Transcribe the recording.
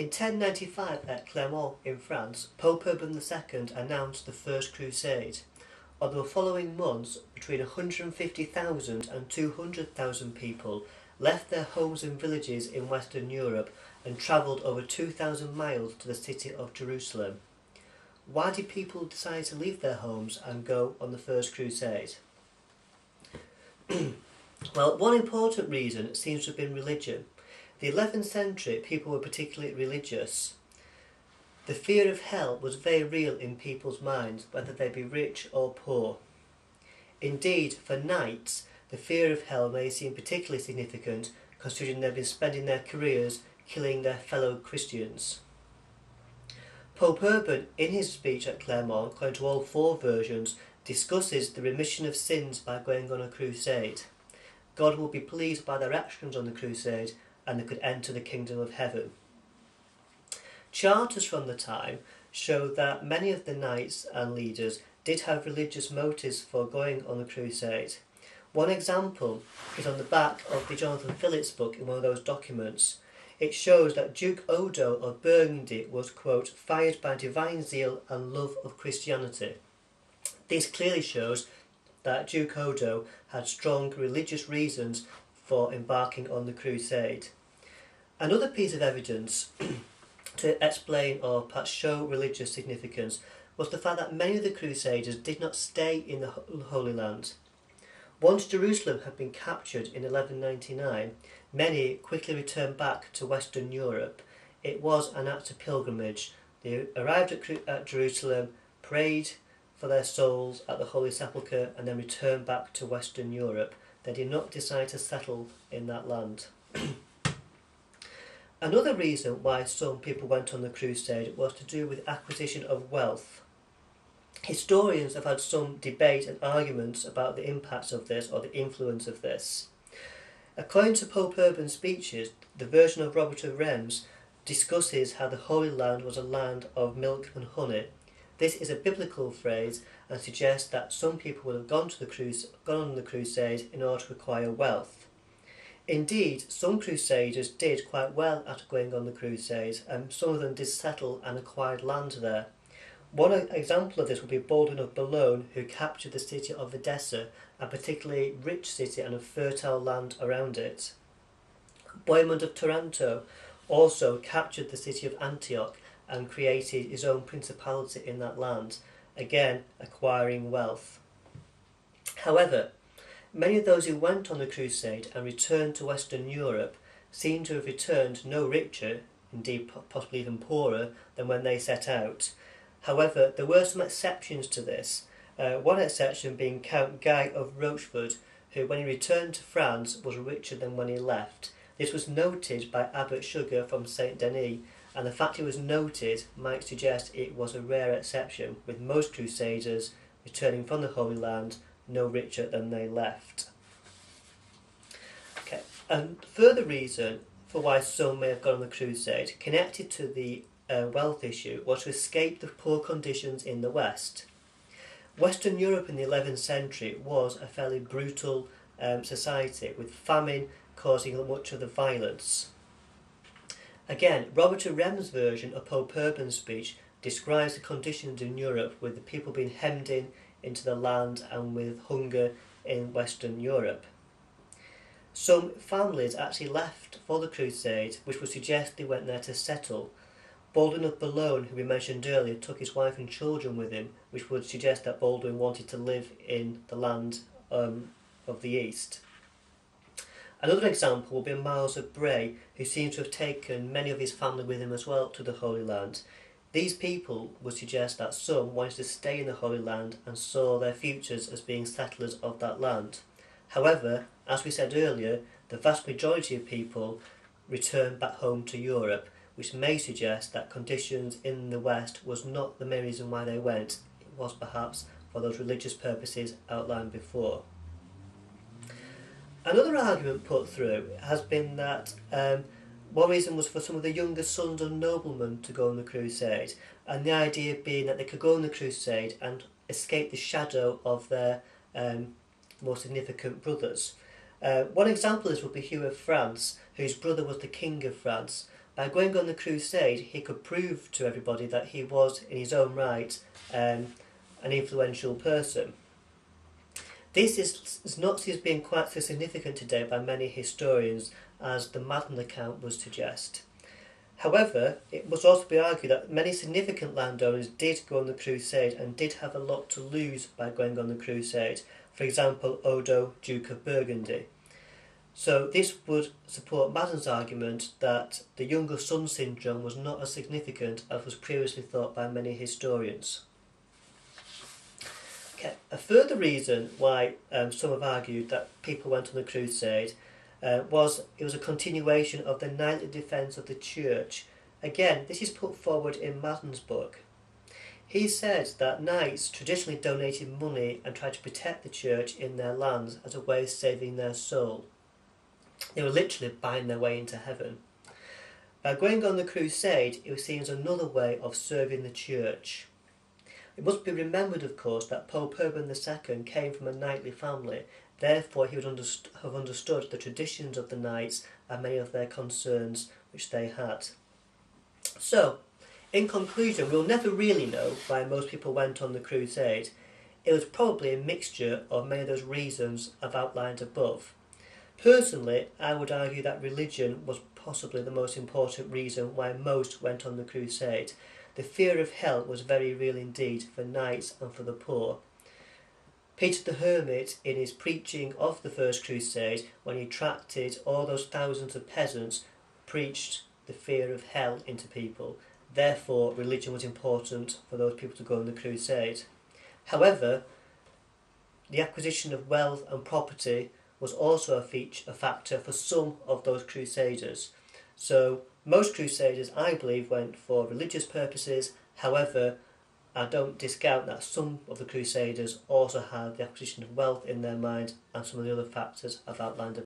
In 1095 at Clermont in France, Pope Urban II announced the First Crusade. Over the following months, between 150,000 and 200,000 people left their homes and villages in Western Europe and travelled over 2,000 miles to the city of Jerusalem. Why did people decide to leave their homes and go on the First Crusade? Well, one important reason seems to have been religion. In the 11th century, people were particularly religious. The fear of hell was very real in people's minds, whether they be rich or poor. Indeed, for knights, the fear of hell may seem particularly significant, considering they've been spending their careers killing their fellow Christians. Pope Urban, in his speech at Clermont, according to all four versions, discusses the remission of sins by going on a crusade. God will be pleased by their actions on the crusade, and they could enter the kingdom of heaven. Charters from the time show that many of the knights and leaders did have religious motives for going on the crusade. One example is on the back of the Jonathan Phillips book in one of those documents. It shows that Duke Odo of Burgundy was, quote, fired by divine zeal and love of Christianity. This clearly shows that Duke Odo had strong religious reasons for embarking on the crusade. Another piece of evidence to explain or perhaps show religious significance was the fact that many of the Crusaders did not stay in the Holy Land. Once Jerusalem had been captured in 1199, many quickly returned back to Western Europe. It was an act of pilgrimage. They arrived at Jerusalem, prayed for their souls at the Holy Sepulchre, and then returned back to Western Europe. They did not decide to settle in that land. Another reason why some people went on the crusade was to do with acquisition of wealth. Historians have had some debate and arguments about the impacts of this or the influence of this. According to Pope Urban's speeches, the version of Robert of Reims discusses how the Holy Land was a land of milk and honey. This is a biblical phrase and suggests that some people would have gone on the crusade in order to acquire wealth. Indeed, some crusaders did quite well after going on the crusade, and some of them did settle and acquired land there. One example of this would be Baldwin of Boulogne, who captured the city of Edessa, a particularly rich city and a fertile land around it. Bohemond of Taranto also captured the city of Antioch and created his own principality in that land, again acquiring wealth. However, many of those who went on the crusade and returned to Western Europe seem to have returned no richer, indeed possibly even poorer, than when they set out. However, there were some exceptions to this, one exception being Count Guy of Rochefort, who when he returned to France was richer than when he left. This was noted by Abbot Sugar from Saint Denis, and the fact it was noted might suggest it was a rare exception, with most crusaders returning from the Holy Land no richer than they left. Okay, and further reason for why some may have gone on the crusade, connected to the wealth issue, was to escape the poor conditions in the West. Western Europe in the 11th century was a fairly brutal society, with famine causing much of the violence. Again, Robert of Reims' version of Pope Urban's speech describes the conditions in Europe, with the people being hemmed in into the land and with hunger in Western Europe. Some families actually left for the crusade, which would suggest they went there to settle. Baldwin of Boulogne, who we mentioned earlier, took his wife and children with him, which would suggest that Baldwin wanted to live in the land of the East. Another example will be Miles of Bray, who seems to have taken many of his family with him as well to the Holy Land. These people would suggest that some wanted to stay in the Holy Land and saw their futures as being settlers of that land. However, as we said earlier, the vast majority of people returned back home to Europe, which may suggest that conditions in the West was not the main reason why they went. It was perhaps for those religious purposes outlined before. Another argument put through has been that one reason was for some of the younger sons of noblemen to go on the crusade, and the idea being that they could go on the crusade and escape the shadow of their more significant brothers. One example of this would be Hugh of France, whose brother was the King of France. By going on the crusade, he could prove to everybody that he was, in his own right, an influential person. This is not seen as being quite so significant today by many historians as the Madden account would suggest. However, it must also be argued that many significant landowners did go on the crusade and did have a lot to lose by going on the crusade. For example, Odo, Duke of Burgundy. So this would support Madden's argument that the younger son syndrome was not as significant as was previously thought by many historians. Okay. A further reason why some have argued that people went on the crusade was it was a continuation of the knightly defence of the church. Again, this is put forward in Madden's book. He said that knights traditionally donated money and tried to protect the church in their lands as a way of saving their soul. They were literally buying their way into heaven. By going on the crusade, it was seen as another way of serving the church. It must be remembered, of course, that Pope Urban II came from a knightly family. Therefore, he would have understood the traditions of the knights and many of their concerns which they had. So, in conclusion, we'll never really know why most people went on the crusade. It was probably a mixture of many of those reasons I've outlined above. Personally, I would argue that religion was possibly the most important reason why most went on the crusade. The fear of hell was very real indeed for knights and for the poor. Peter the Hermit, in his preaching of the First Crusade, when he attracted all those thousands of peasants, preached the fear of hell into people. Therefore, religion was important for those people to go on the crusade. However, the acquisition of wealth and property was also a factor for some of those crusaders. So, most crusaders, I believe, went for religious purposes. However, I don't discount that some of the crusaders also had the acquisition of wealth in their mind and some of the other factors I've outlined above.